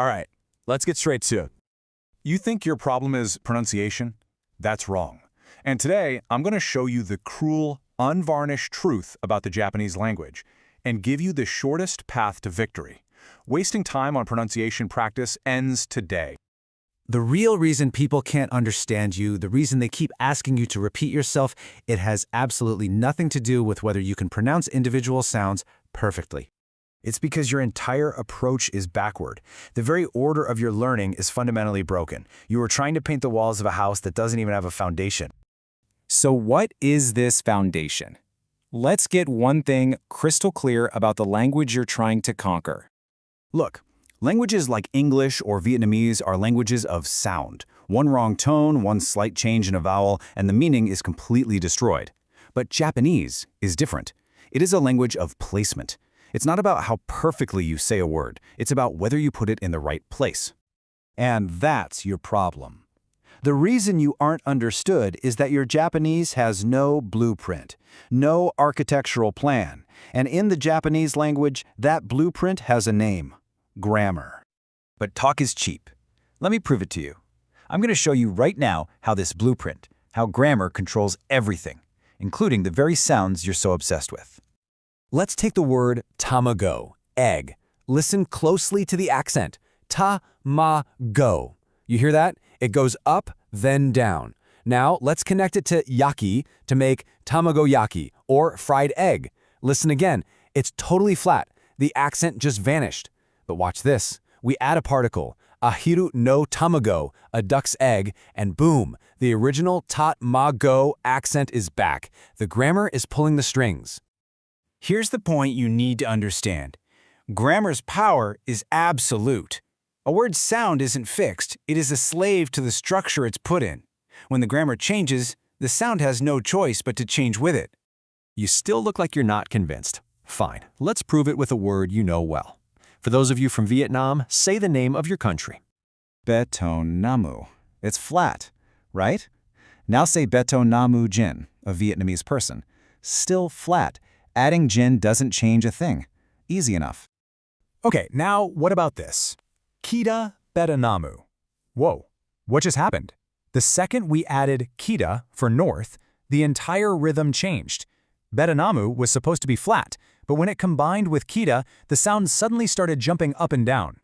All right, let's get straight to it. You think your problem is pronunciation? That's wrong. And today, I'm going to show you the cruel, unvarnished truth about the Japanese language and give you the shortest path to victory. Wasting time on pronunciation practice ends today. The real reason people can't understand you, the reason they keep asking you to repeat yourself, it has absolutely nothing to do with whether you can pronounce individual sounds perfectly. It's because your entire approach is backward. The very order of your learning is fundamentally broken. You are trying to paint the walls of a house that doesn't even have a foundation. So what is this foundation? Let's get one thing crystal clear about the language you're trying to conquer. Look, languages like English or Vietnamese are languages of sound. One wrong tone, one slight change in a vowel, and the meaning is completely destroyed. But Japanese is different. It is a language of placement. It's not about how perfectly you say a word. It's about whether you put it in the right place. And that's your problem. The reason you aren't understood is that your Japanese has no blueprint, no architectural plan. And in the Japanese language, that blueprint has a name: grammar. But talk is cheap. Let me prove it to you. I'm going to show you right now how this blueprint, how grammar controls everything, including the very sounds you're so obsessed with. Let's take the word tamago, egg. Listen closely to the accent. Ta-ma-go. You hear that? It goes up, then down. Now, let's connect it to yaki to make tamago-yaki, or fried egg. Listen again. It's totally flat. The accent just vanished. But watch this. We add a particle, ahiru no tamago, a duck's egg, and boom, the original ta-ma-go accent is back. The grammar is pulling the strings. Here's the point you need to understand. Grammar's power is absolute. A word's sound isn't fixed. It is a slave to the structure it's put in. When the grammar changes, the sound has no choice but to change with it. You still look like you're not convinced. Fine, let's prove it with a word you know well. For those of you from Vietnam, say the name of your country. Beton Namu. It's flat, right? Now say Beton Namu Jin, a Vietnamese person. Still flat. Adding Jin doesn't change a thing. Easy enough. Okay, now what about this? Kita Betanamu. Whoa, what just happened? The second we added kita for north, the entire rhythm changed. Betanamu was supposed to be flat, but when it combined with kita, the sound suddenly started jumping up and down.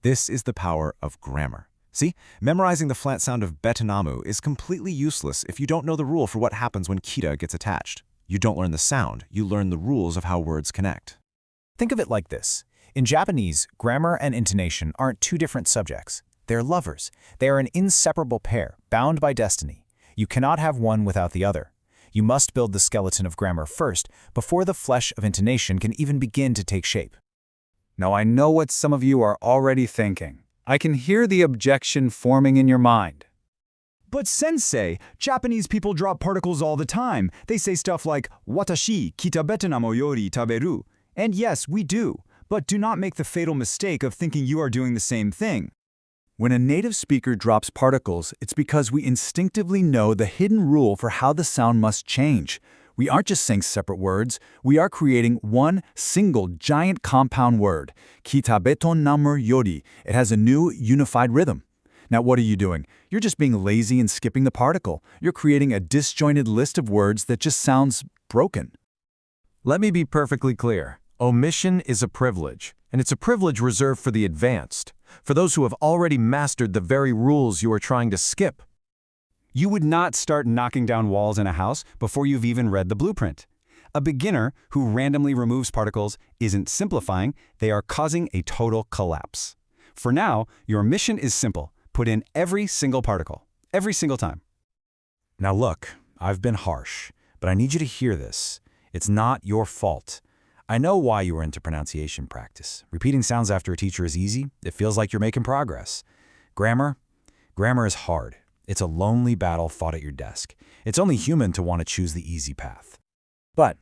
This is the power of grammar. See, memorizing the flat sound of betanamu is completely useless if you don't know the rule for what happens when kita gets attached. You don't learn the sound, you learn the rules of how words connect. Think of it like this. In Japanese, grammar and intonation aren't two different subjects. They're lovers. They are an inseparable pair, bound by destiny. You cannot have one without the other. You must build the skeleton of grammar first, before the flesh of intonation can even begin to take shape. Now I know what some of you are already thinking. I can hear the objection forming in your mind. But sensei, Japanese people drop particles all the time. They say stuff like, watashi kita betanamo yori taberu. And yes, we do. But do not make the fatal mistake of thinking you are doing the same thing. When a native speaker drops particles, it's because we instinctively know the hidden rule for how the sound must change. We aren't just saying separate words. We are creating one single giant compound word. Kita beton namu yori. It has a new unified rhythm. Now, what are you doing? You're just being lazy and skipping the particle. You're creating a disjointed list of words that just sounds broken. Let me be perfectly clear. Omission is a privilege, and it's a privilege reserved for the advanced, for those who have already mastered the very rules you are trying to skip. You would not start knocking down walls in a house before you've even read the blueprint. A beginner who randomly removes particles isn't simplifying, they are causing a total collapse. For now, your mission is simple. Put in every single particle, every single time. Now look, I've been harsh, but I need you to hear this. It's not your fault. I know why you were into pronunciation practice. Repeating sounds after a teacher is easy. It feels like you're making progress. Grammar is hard. It's a lonely battle fought at your desk. It's only human to want to choose the easy path. But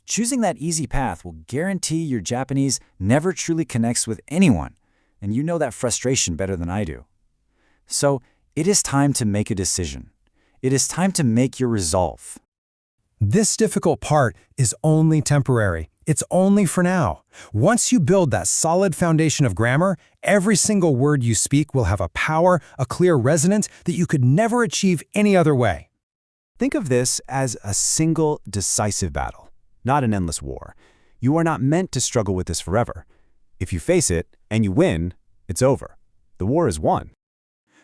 choosing that easy path will guarantee your Japanese never truly connects with anyone, and you know that frustration better than I do. So it is time to make a decision. It is time to make your resolve. This difficult part is only temporary. It's only for now. Once you build that solid foundation of grammar, every single word you speak will have a power, a clear resonance that you could never achieve any other way. Think of this as a single, decisive battle, not an endless war. You are not meant to struggle with this forever. If you face it and you win, it's over. The war is won.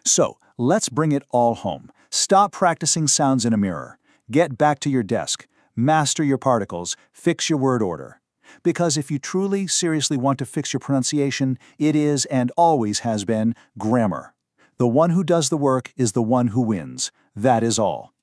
So, let's bring it all home. Stop practicing sounds in a mirror. Get back to your desk. Master your particles. Fix your word order. Because if you truly, seriously want to fix your pronunciation, it is and always has been grammar. The one who does the work is the one who wins. That is all.